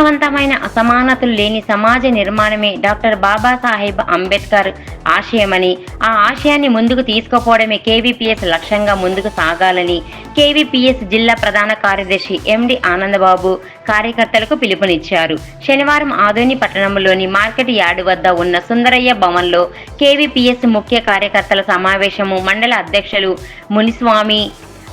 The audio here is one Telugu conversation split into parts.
అర్థవంతమైన అసమానతలు లేని సమాజ నిర్మాణమే డాక్టర్ బాబాసాహెబ్ అంబేద్కర్ ఆశయమని, ఆ ఆశయాన్ని ముందుకు తీసుకుపోవడమే కేవీపీఎస్ లక్ష్యంగా ముందుకు సాగాలని కేవీపీఎస్ జిల్లా ప్రధాన కార్యదర్శి ఎండి ఆనందబాబు కార్యకర్తలకు పిలుపునిచ్చారు. శనివారం ఆదోని పట్టణంలోని మార్కెట్ యార్డు వద్ద ఉన్న సుందరయ్య భవన్లో కేవీపీఎస్ ముఖ్య కార్యకర్తల సమావేశము మండల అధ్యక్షులు మునిస్వామి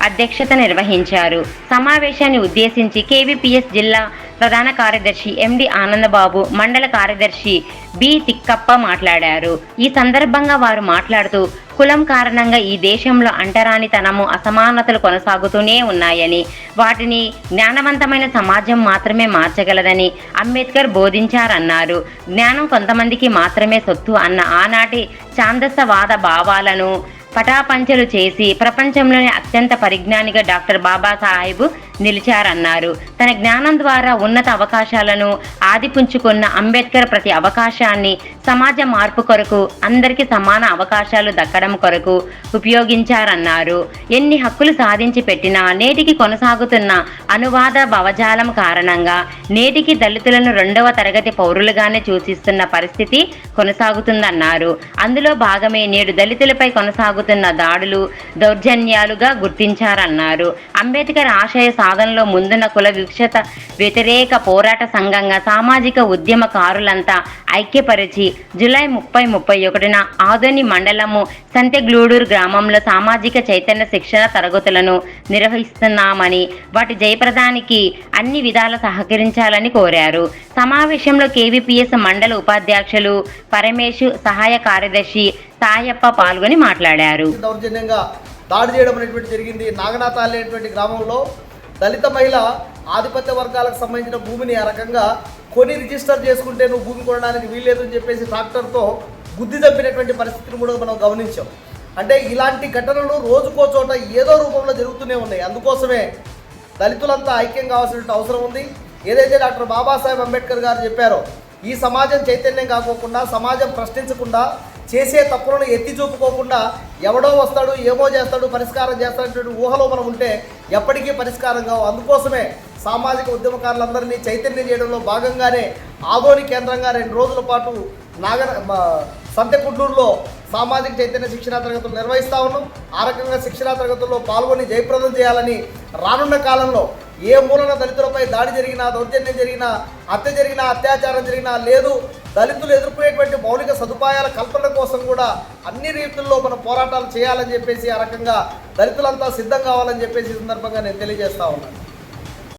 అధ్యక్షత నిర్వహించారు. సమావేశాన్ని ఉద్దేశించి కేవీపీఎస్ జిల్లా ప్రధాన కార్యదర్శి ఎండి ఆనందబాబు, మండల కార్యదర్శి బి తిక్కప్ప మాట్లాడారు. ఈ సందర్భంగా వారు మాట్లాడుతూ కులం కారణంగా ఈ దేశంలో అంటరానితనము, అసమానతలు కొనసాగుతూనే ఉన్నాయని, వాటిని జ్ఞానవంతమైన సమాజం మాత్రమే మార్చగలదని అంబేద్కర్ బోధించారన్నారు. జ్ఞానం కొంతమందికి మాత్రమే సొత్తు అన్న ఆనాటి ఛాందసవాద భావాలను పటాపంచలు చేసి ప్రపంచంలోనే అత్యంత పరిజ్ఞానిగా డాక్టర్ బాబాసాహెబ్ నిలిచారన్నారు. తన జ్ఞానం ద్వారా ఉన్నత అవకాశాలను ఆదిపుంచుకున్న అంబేద్కర్ ప్రతి అవకాశాన్ని సమాజ మార్పు కొరకు, అందరికీ సమాన అవకాశాలు దక్కడం కొరకు ఉపయోగించారన్నారు. ఎన్ని హక్కులు సాధించి పెట్టినా నేటికి కొనసాగుతున్న అనువాద భవజాలం కారణంగా నేటికి దళితులను 2వ తరగతి పౌరులుగానే సూచిస్తున్న పరిస్థితి కొనసాగుతుందన్నారు. అందులో భాగమే నేడు దళితులపై కొనసాగుతున్న దాడులు, దౌర్జన్యాలుగా గుర్తించారన్నారు. అంబేద్కర్ ఆశయ సాధనలో ముందున్న కుల వివక్షత వ్యతిరేక పోరాట సంఘంగా సామాజిక ఉద్యమకారులంతా ఐక్యపరిచి జూలై 30-31న ఆదోని మండలము సంతెగ్లూడూరు గ్రామంలో సామాజిక చైతన్య శిక్షణ తరగతులను నిర్వహిస్తున్నామని, వాటి జయప్రదానికి అన్ని విధాల సహకరించాలని కోరారు. సమావేశంలో కేవీపీఎస్ మండల ఉపాధ్యక్షులు పరమేశు, సహాయ కార్యదర్శి సాయప్ప పాల్గొని మాట్లాడారు. దౌర్జన్యంగా దాడి చేయడం అనేటువంటి జరిగింది. నాగనాథాలి అనేటువంటి గ్రామంలో దళిత మహిళ ఆధిపత్య వర్గాలకు సంబంధించిన భూమిని ఆ రకంగా కొని రిజిస్టర్ చేసుకుంటే నువ్వు భూమి కొనడానికి వీల్లేదు అని చెప్పేసి ట్రాక్టర్తో గుద్ది తప్పినటువంటి పరిస్థితిని కూడా మనం గమనించాం. అంటే ఇలాంటి ఘటనలు రోజుకో చోట ఏదో రూపంలో జరుగుతూనే ఉన్నాయి. అందుకోసమే దళితులంతా ఐక్యం కావాల్సిన అవసరం ఉంది. ఏదైతే డాక్టర్ బాబాసాహెబ్ అంబేద్కర్ గారు చెప్పారో, ఈ సమాజం చైతన్యం కాకోకుండా, సమాజం ప్రశ్నించకుండా, చేసే తప్పులను ఎత్తి చూపుకోకుండా ఎవడో వస్తాడు, ఏమో చేస్తాడు, పరిష్కారం చేస్తాడనేటువంటి ఊహలో మనం ఉంటే ఎప్పటికీ పరిష్కారం కావు. అందుకోసమే సామాజిక ఉద్యమకారులందరినీ చైతన్యం చేయడంలో భాగంగానే ఆదోని కేంద్రంగా 2 రోజుల పాటు సంతెకుడ్లూరులో సామాజిక చైతన్య శిక్షణా తరగతులు నిర్వహిస్తూ ఉన్నాం. ఆ రకంగా శిక్షణా తరగతుల్లో పాల్గొని జయప్రదం చేయాలని, రానున్న కాలంలో ఏ మూలన దళితులపై దాడి జరిగినా, దౌర్జన్యం జరిగినా, హత్య జరిగినా, అత్యాచారం జరిగినా, లేదు దళితులు ఎదుర్కొనేటువంటి మౌలిక సదుపాయాల కల్పన కోసం కూడా అన్ని రీతుల్లో మనం పోరాటాలు చేయాలని చెప్పేసి, ఆ రకంగా దళితులంతా సిద్ధం కావాలని చెప్పేసి సందర్భంగా నేను తెలియజేస్తా ఉన్నాను.